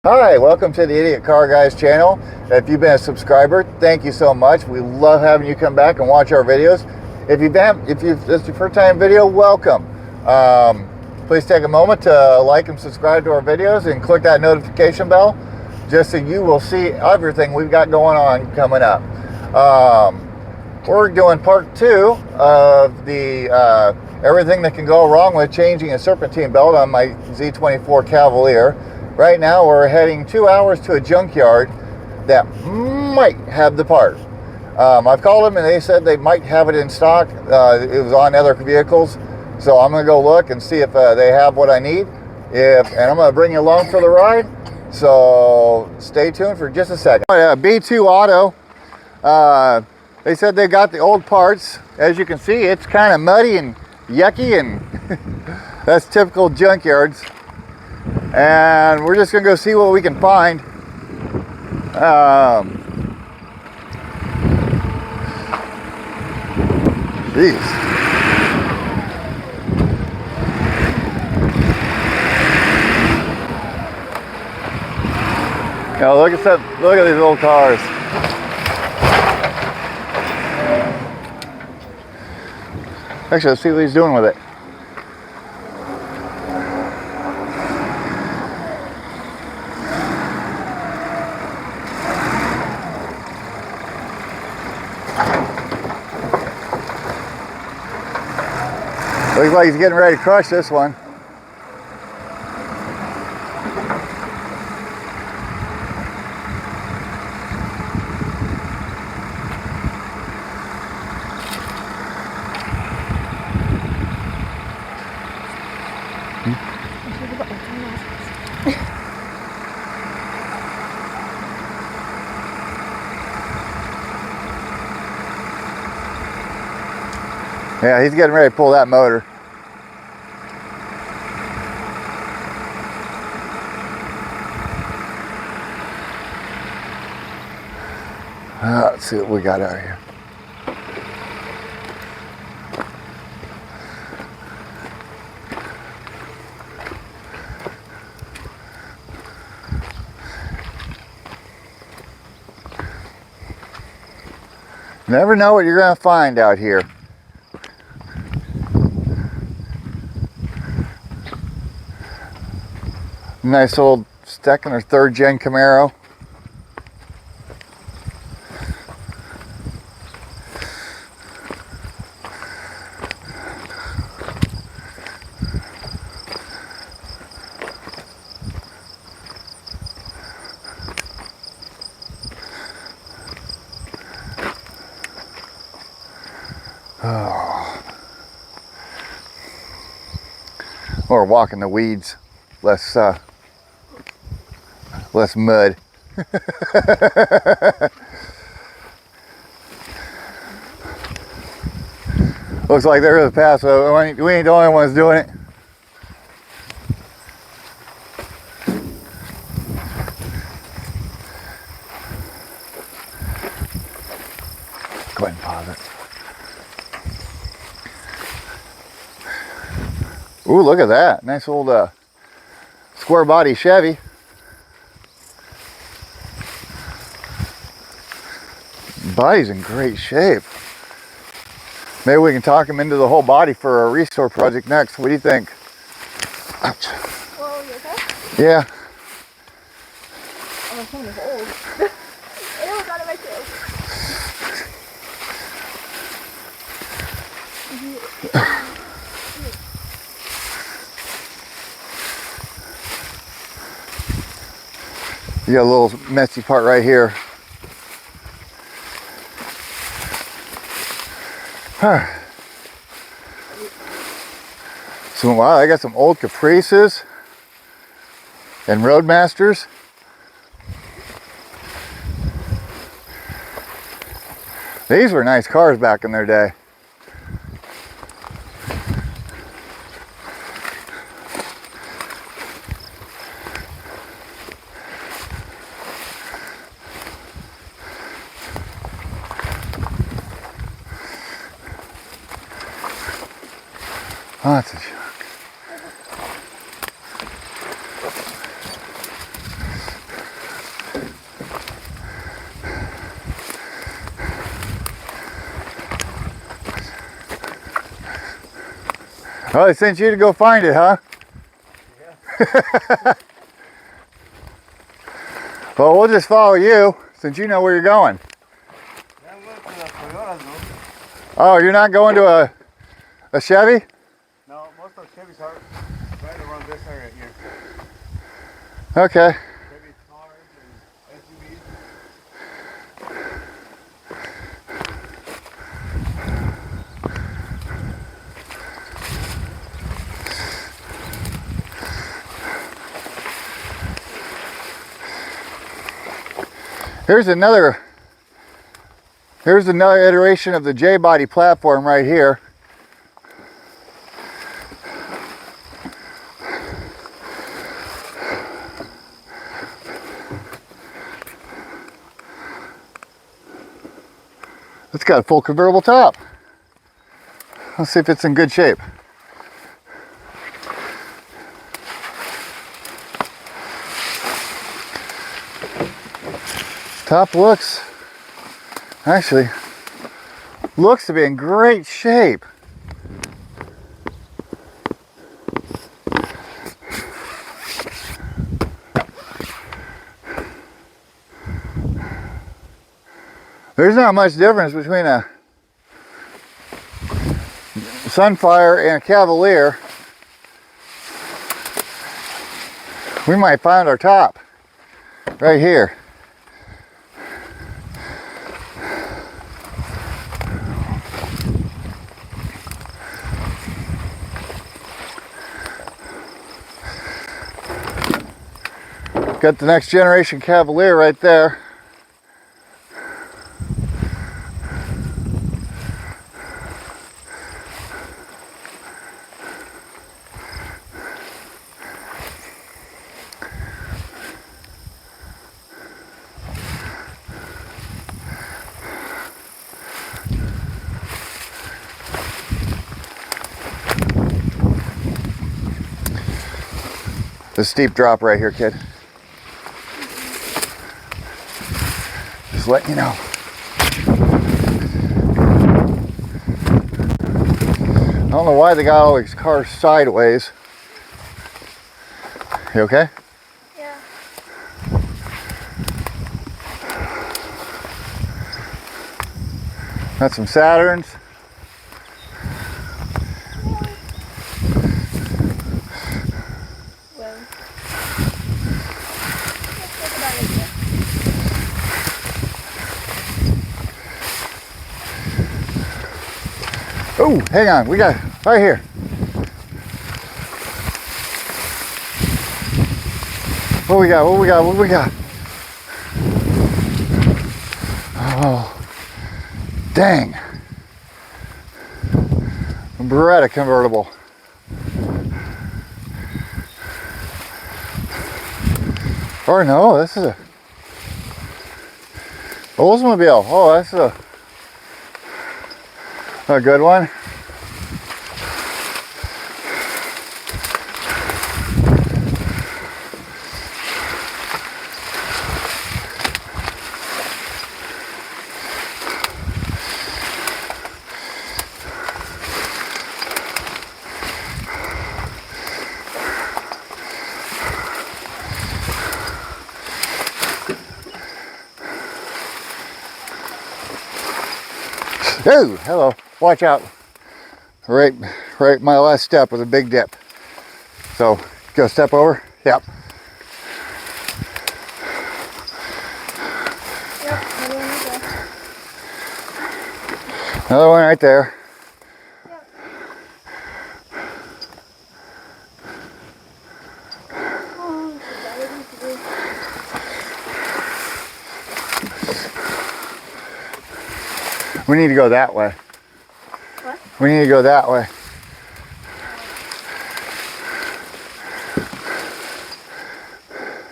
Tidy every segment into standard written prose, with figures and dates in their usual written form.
Hi, welcome to the Idiot Car Guys channel. If you've been a subscriber, thank you so much. We love having you come back and watch our videos. If this is your first time video, welcome. Please take a moment to like and subscribe to our videos and click that notification bell just so you will see everything we've got going on coming up. We're doing part 2 of the everything that can go wrong with changing a serpentine belt on my Z24 Cavalier. Right now we're heading 2 hours to a junkyard that might have the part. I've called them and they said they might have it in stock. It was on other vehicles. So I'm gonna go look and see if they have what I need. And I'm gonna bring you along for the ride. So stay tuned for just a second. B2 Auto, they said they got the old parts. As you can see, it's kind of muddy and yucky, and that's typical junkyards. And we're just gonna go see what we can find. Jeez. Now look at these old cars. Actually, let's see what he's doing with it. Looks like he's getting ready to crush this one. Yeah, he's getting ready to pull that motor. Let's see what we got out here. Never know what you're going to find out here. Nice old second or third gen Camaro. Oh. Or walking the weeds, less mud. Looks like there's a path, so we ain't the only ones doing it. Go ahead and pause it. Ooh, look at that. Nice old square body Chevy. Body's in great shape. Maybe we can talk him into the whole body for a restore project next. What do you think? Ouch. Well, you okay? Yeah. Oh, my phone is old. It almost got in my tail. You got a little messy part right here. So wow, I got some old Caprices and Roadmasters. These were nice cars back in their day. Lots of junk. Oh, they sent you to go find it, huh? Yeah. Well, we'll just follow you since you know where you're going. Yeah, I'm going to the Toyotas though. Oh, you're not going to a Chevy? No, most of Chevys are right around this area here. Okay. Chevy cars and SUVs. Here's another iteration of the J-body platform right here. It's got a full convertible top. Let's see if it's in good shape. Top looks to be in great shape. There's not much difference between a Sunfire and a Cavalier. We might find our top right here. Got the next generation Cavalier right there. The steep drop right here, kid. Just letting you know. I don't know why they got all these cars sideways. You okay? Yeah. Got some Saturns. Well, let's talk about it here. Oh, hang on. We got right here. What we got? What we got? What we got? Oh, dang. A Beretta convertible. Or no, this is a Oldsmobile. Oh, that's a good one. Oh, hello. Watch out. Right my last step was a big dip. So, go step over. Yep. Yep, another one right there. Another one right there. Yep. Oh, this is all it needs to do. We need to go that way. What? We need to go that way.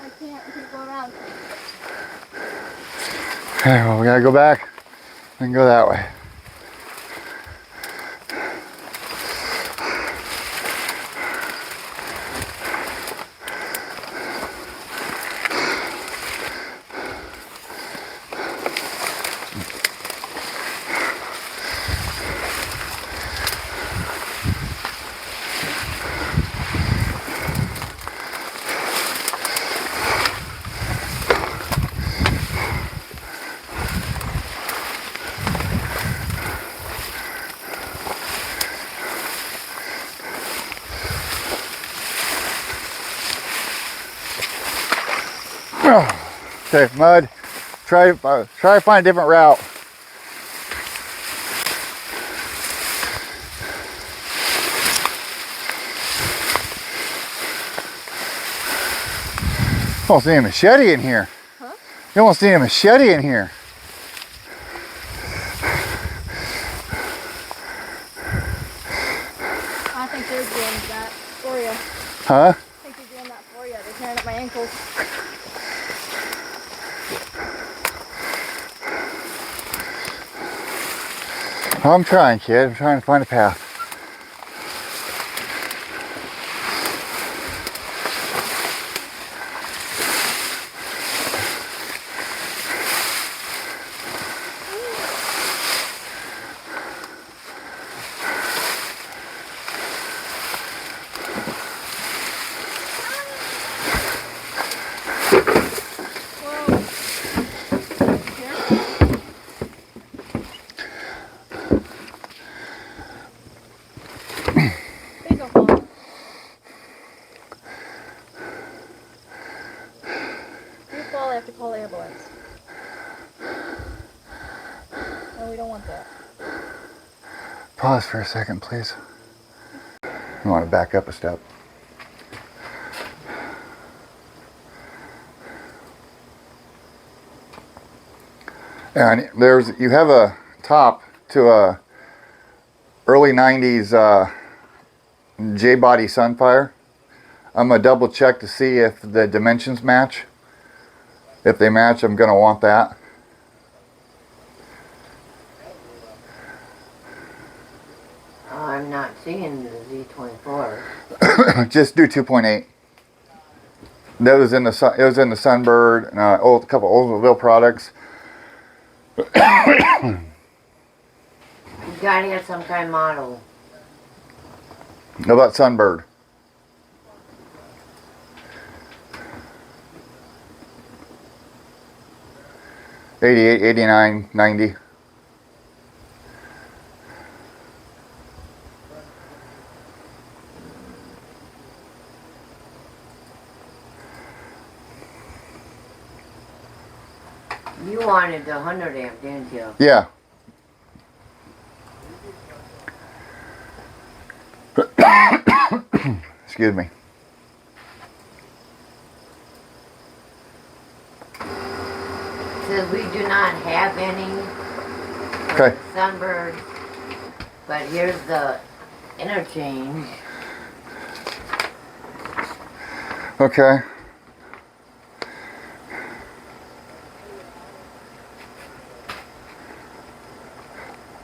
I can't keep going around. Okay, well, we gotta go back and go that way. Okay, mud. Try to find a different route. You almost need a machete in here. Huh? You almost need a machete in here. I think they're doing that for you. Huh? I think they're doing that for you. They're tearing up my ankles. I'm trying, kid. I'm trying to find a path. Please don't fall. If you fall, I have to call the ambulance. No, we don't want that. Pause for a second, please. You want to back up a step. And you have a top to a early 90s J-body Sunfire. I'm gonna double check to see if the dimensions match. If they match, I'm gonna want that. I'm not seeing the Z24. Just do 2.8. That was in the It was in the Sunbird and a couple Oldsmobile products. You gotta have some kind of model. How about Sunbird? '88, '89, '90. You wanted the 100 amp, didn't you? Yeah. Excuse me. Says we do not have any Okay. Sunbird, but here's the interchange. Okay.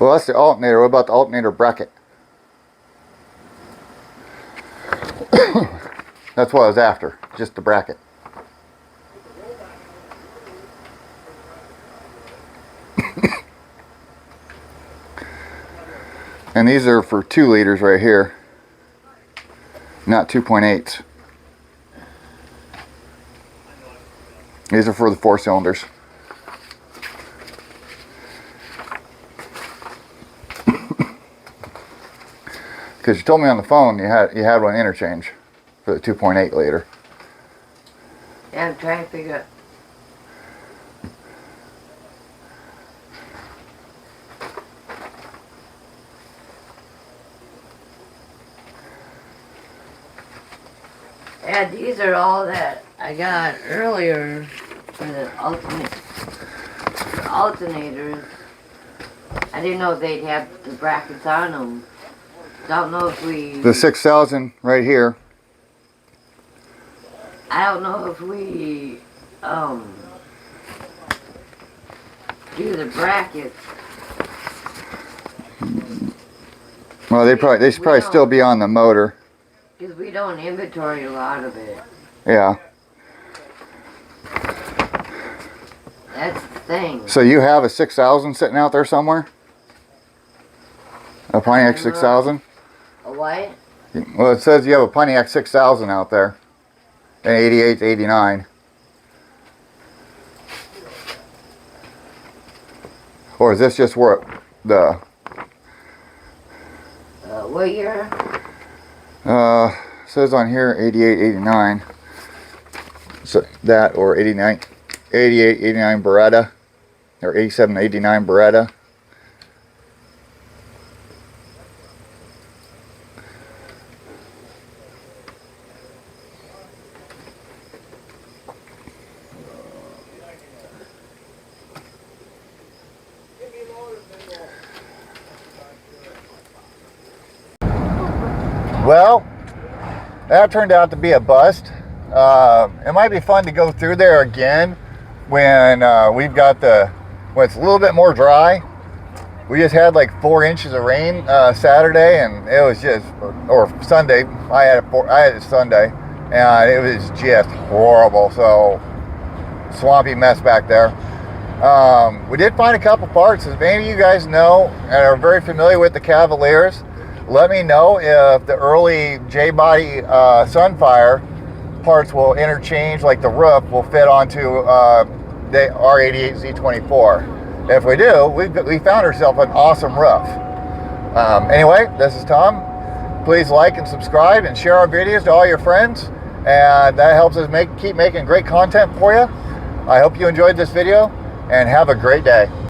Well, that's the alternator. What about the alternator bracket? That's what I was after. Just the bracket. And these are for 2 liters right here, not 2.8s. These are for the 4 cylinders. Because you told me on the phone you had one interchange for the 2.8 liter. Yeah, I'm trying to figure out. Yeah, these are all that I got earlier for the alternators. I didn't know if they'd have the brackets on them. Don't know if we. The 6,000 right here. I don't know if we do the brackets. Well, they should probably still be on the motor. Because we don't inventory a lot of it. Yeah. That's the thing. So you have a 6,000 sitting out there somewhere? A Pontiac 6,000? A what? Well, it says you have a Pontiac 6,000 out there. An 88, 89. Or is this just what the... What year? Says on here 88, 89. So that or 89, 88, 89 Beretta, or 87, 89 Beretta. Well, that turned out to be a bust. It might be fun to go through there again when we've got when it's a little bit more dry. We just had like 4 inches of rain Saturday, and it was just, or Sunday. I had it Sunday, and it was just horrible. So swampy mess back there. We did find a couple parts. If any of you guys know and are very familiar with the Cavaliers, let me know if the early J-body Sunfire parts will interchange, like the roof will fit onto the R88 Z24. If we do, we found ourselves an awesome roof. Anyway, this is Tom. Please like and subscribe and share our videos to all your friends, and that helps us keep making great content for you. I hope you enjoyed this video, and have a great day.